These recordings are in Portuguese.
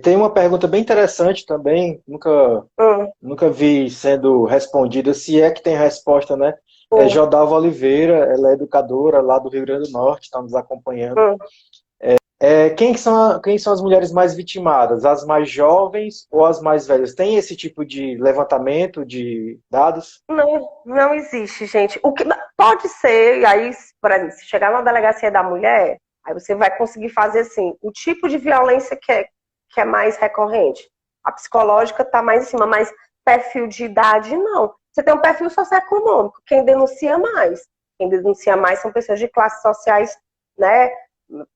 Tem uma pergunta bem interessante também, Hum, nunca vi sendo respondida, se é que tem resposta, né? É hum, Jodalva Oliveira, ela é educadora lá do Rio Grande do Norte, está nos acompanhando. hum. Quem são as mulheres mais vitimadas? As mais jovens ou as mais velhas? Tem esse tipo de levantamento de dados? Não, não existe, gente. O que pode ser, e aí, por exemplo, se chegar na delegacia da mulher, aí você vai conseguir fazer assim, o tipo de violência que é mais recorrente. A psicológica está mais em cima, mas perfil de idade, não. Você tem um perfil socioeconômico, quem denuncia mais. Quem denuncia mais são pessoas de classes sociais, né?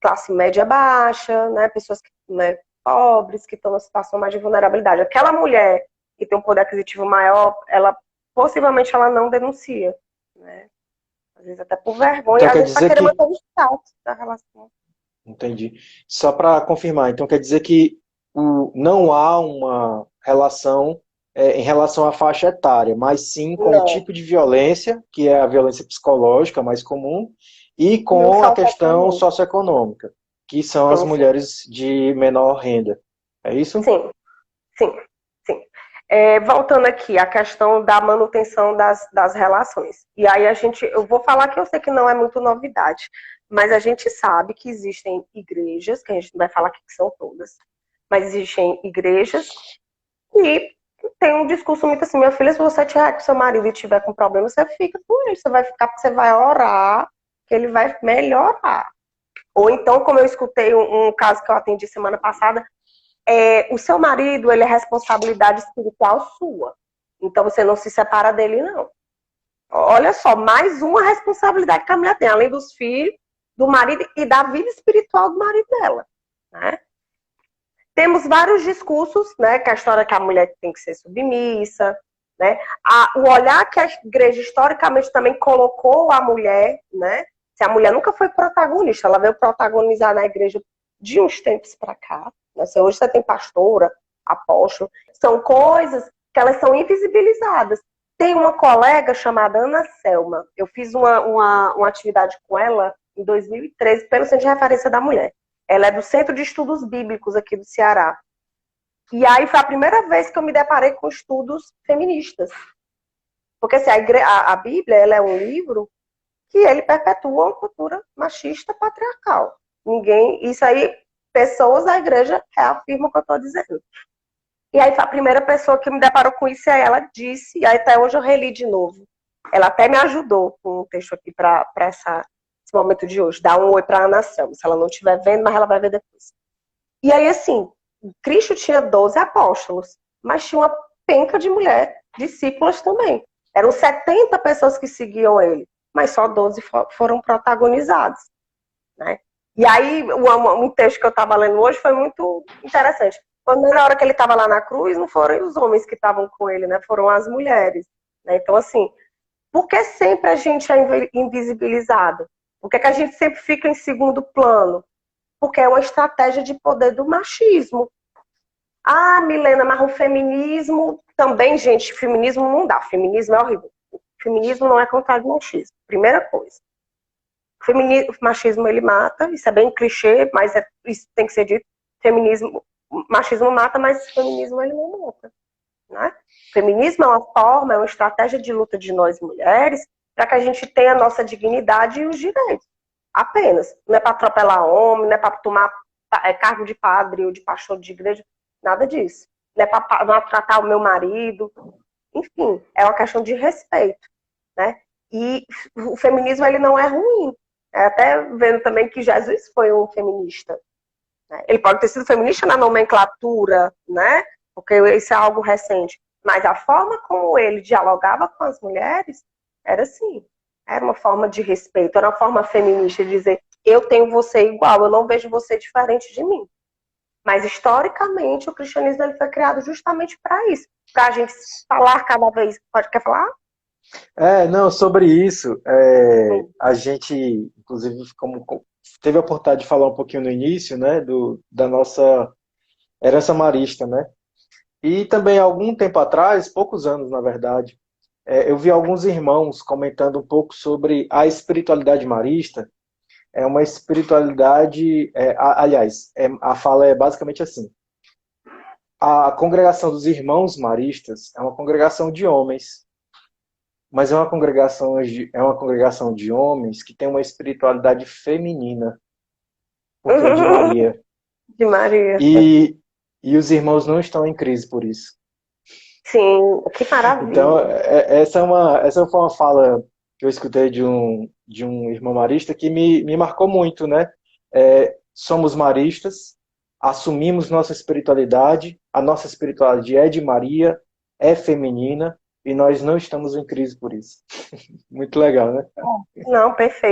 Classe média baixa, né? Pessoas né, pobres, que estão numa situação mais de vulnerabilidade. Aquela mulher que tem um poder aquisitivo maior, ela possivelmente ela não denuncia, né? Às vezes até por vergonha, Então às quer vezes para dizer querer que. manter o status da relação. Entendi. Só para confirmar, então quer dizer que não há uma relação em relação à faixa etária, mas sim com o Não, tipo de violência, que é a violência psicológica mais comum, e e o com a questão salto socioeconômica, que são as sim, sim, mulheres de menor renda. É isso? sim, sim, sim. Voltando aqui, a questão da manutenção das relações. E aí eu vou falar que eu sei que não é muito novidade, mas a gente sabe que existem igrejas, que a gente não vai falar que são todas, mas existem igrejas e tem um discurso muito assim, minha filha, se você tiver com seu marido e tiver com problema, você fica com ele, você vai orar, que ele vai melhorar. Ou então, como eu escutei um caso que eu atendi semana passada, o seu marido, ele é responsabilidade espiritual sua. Então você não se separa dele, não. Olha só, mais uma responsabilidade que a mulher tem, além dos filhos, do marido e da vida espiritual do marido dela. Né? Temos vários discursos, né, que a história que a mulher tem que ser submissa, né, o olhar que a igreja historicamente também colocou a mulher, né, se a mulher nunca foi protagonista, ela veio protagonizar na igreja de uns tempos para cá, né, hoje você tem pastora, apóstolo, são coisas que elas são invisibilizadas. Tem uma colega chamada Ana Selma, eu fiz uma atividade com ela em 2013 pelo Centro de Referência da Mulher. Ela é do Centro de Estudos Bíblicos aqui do Ceará. E aí foi a primeira vez que eu me deparei com estudos feministas. Porque assim, a Bíblia ela é um livro que ele perpetua uma cultura machista patriarcal. Isso aí, pessoas da igreja reafirmam o que eu estou dizendo. E aí foi a primeira pessoa que me deparou com isso, e aí ela disse, e aí até hoje eu reli de novo. Ela até me ajudou com um texto aqui para esse momento de hoje. Dá um oi para a Ana Selma, se ela não estiver vendo, mas ela vai ver depois. E aí, assim, Cristo tinha 12 apóstolos, mas tinha uma penca de mulher, discípulas também. Eram 70 pessoas que seguiam ele, mas só 12 foram protagonizados. Né? E aí, um texto que eu estava lendo hoje foi muito interessante. Quando na hora que ele estava lá na cruz, não foram os homens que estavam com ele, né? Foram as mulheres. Né? Então, assim, por que sempre a gente é invisibilizado? Por que a gente sempre fica em segundo plano? Porque é uma estratégia de poder do machismo. Ah, Milena, mas o feminismo também, gente, feminismo não dá. Feminismo é horrível. O feminismo não é contrário do machismo. Primeira coisa. O machismo ele mata, isso é bem clichê, mas isso tem que ser dito. Feminismo, machismo mata, mas feminismo ele não mata. Né? Feminismo é uma forma, é uma estratégia de luta de nós mulheres para que a gente tenha a nossa dignidade e os direitos. Apenas. Não é para atropelar homem, não é para tomar cargo de padre ou de pastor de igreja, nada disso. Não é para maltratar o meu marido. Enfim, é uma questão de respeito. Né? E o feminismo ele não é ruim. Até vendo também que Jesus foi um feminista. Né? Ele pode ter sido feminista na nomenclatura, né? Porque isso é algo recente. Mas a forma como ele dialogava com as mulheres era assim. Era uma forma de respeito, era uma forma feminista de dizer eu tenho você igual, eu não vejo você diferente de mim. Mas historicamente o cristianismo ele foi criado justamente para isso, para a gente falar cada vez. Quer falar? Não, sobre isso, a gente, inclusive, teve a oportunidade de falar um pouquinho no início, né, da nossa herança marista, né? E também, algum tempo atrás, poucos anos, na verdade, eu vi alguns irmãos comentando um pouco sobre a espiritualidade marista, é uma espiritualidade. Aliás, a fala é basicamente assim: a congregação dos irmãos maristas é uma congregação de homens, mas é uma congregação de homens que tem uma espiritualidade feminina, porque é de Maria. De Maria. E, e os irmãos não estão em crise por isso. Sim, que Então, maravilha. essa foi uma fala que eu escutei de um irmão marista que me marcou muito, né? Somos maristas, assumimos nossa espiritualidade, a nossa espiritualidade é de Maria, é feminina, e nós não estamos em crise por isso. Muito legal, né? Não, perfeito.